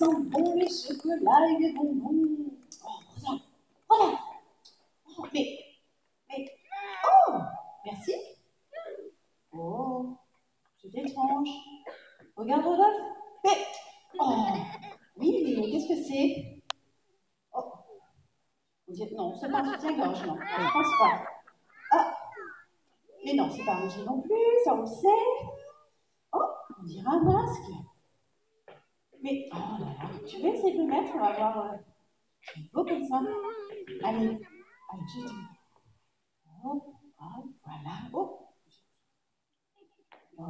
sentent bon les chocolats et les bonbons. Oh, regarde, regarde. Oh, mais, oh, merci. Oh, c'est étrange. Regarde, Rodolphe. Mais, oh, oui, mais qu'est-ce que c'est? Oh, non, c'est pas un soutien-gorge, non. Je pense pas. Ah, mais non, c'est pas un gilet non plus, ça on le sait. Oh, on dirait un masque. Mais, oh là là, tu veux essayer de le mettre? On va voir. C'est beau comme ça. Allez, allez, juste. Oh, oh, voilà. Oh, oh.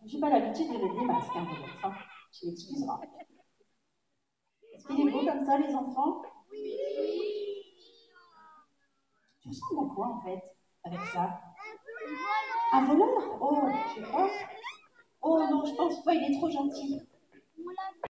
J'ai pas l'habitude de mettre des masques, hein, Rodolphe, hein. Tu m'excuseras. Est-ce qu'il est beau comme ça, les enfants? Tu ressembles à quoi, en fait, avec ça? Un voleur? Oh, je sais pas. Oh non, je pense pas, il est trop gentil.